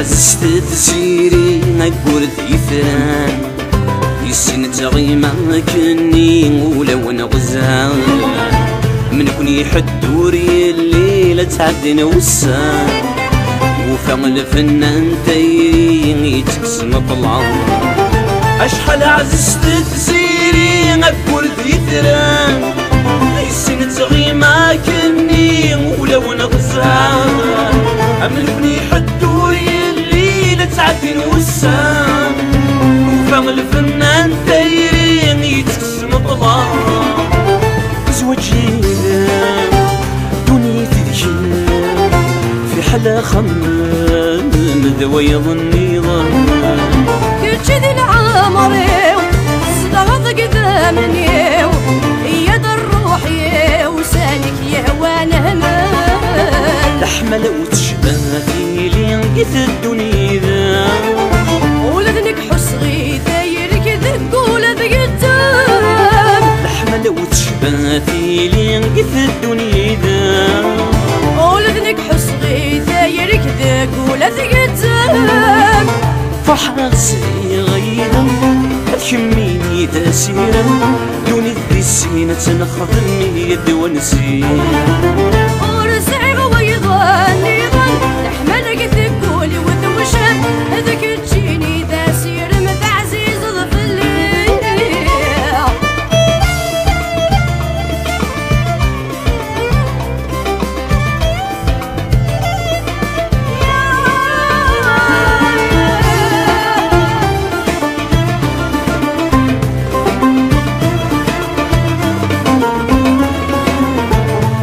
عززت تسيري نقول ثيثان يسين تغيما كني ولو نغزان من كوني حدوري الليلة تعدي وسان وفهم الفنان تايري تكسن طلع أشحال عززت تسيري نقول ثيثان يسين تغيما كني ولو نغزان من كوني حدوري تعدي وسام وفهم الفنان تايرين يتكسم طلع زوجينا دنيتي ذكينا في حلا خمام ذويض النظام كلشي ذي العمري صدغض قدامني يد الروح وسالك يهوانا همان لحمة لو تشبه لي لقيت الدنيا ولذنك حصغي دايرك ذقول ذقدام لحمة لو تشبه لي لقيت الدنيا ولذنك حصغي دايرك ذقول ذقدام فرحة صغيرة تكميني تأثيرا دوني ذي السينة تنخدم يد ونسين ورزع غويضاني لحمة لقيت قولي وذوشان هذاك تجيني داسير متى عزيز ظفلي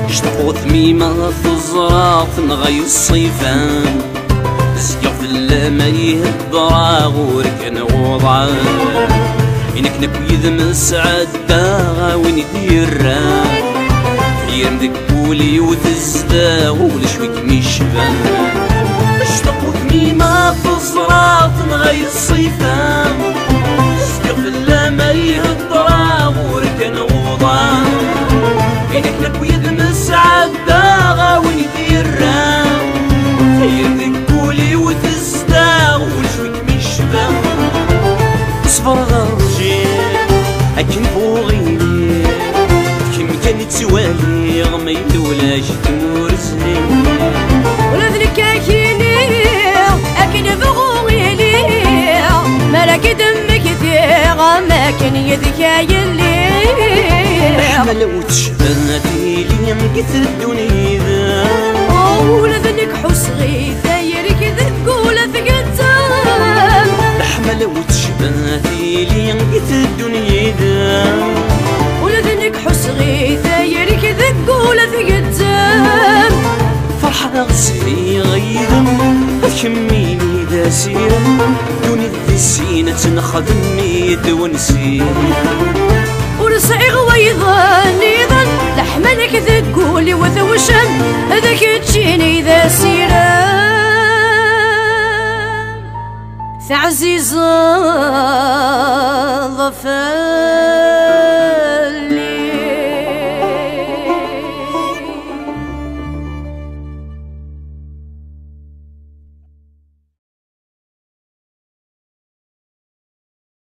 اشتقوا ثميمة الزراط نغي الصيفان زقف اللامي الدراغ وركن غوضعان إنك نكويد من سعادة وين يديران يرم ذك بولي وتزدا ولشويك ميشبان اشتقوا ثميمة الزراط نغي الصيفان زقف اللامي الدراغ وركن غوضعان إنك نكويد من سعادة وين يديران يرم قولي وتزدا وشويك ميشبه اصبر غرجي اكن بوغيني كم كانت توالي غميد ولا جدور يعزني ولذلك أكيني أكن بغوغي لي مالك دمك ثيغ ما كان يدك يلي أحمل وتشبهتي لي مقيت الدنيا ذا ولذلك حسغي ثايرك تقول ثقتم أحمل وتشبهتي لي مقيت الدنيا ذا ولذلك حسغي ثايرك تقول ثقتم فرحة غسلي غيظم كميني ذا سيرم دوني ذي سينة نخدمي دونسي ورصعي غويضا نيضا لحملك تقولي وثوشم هذاك تجيني ذا سيرم تعزيز الظفر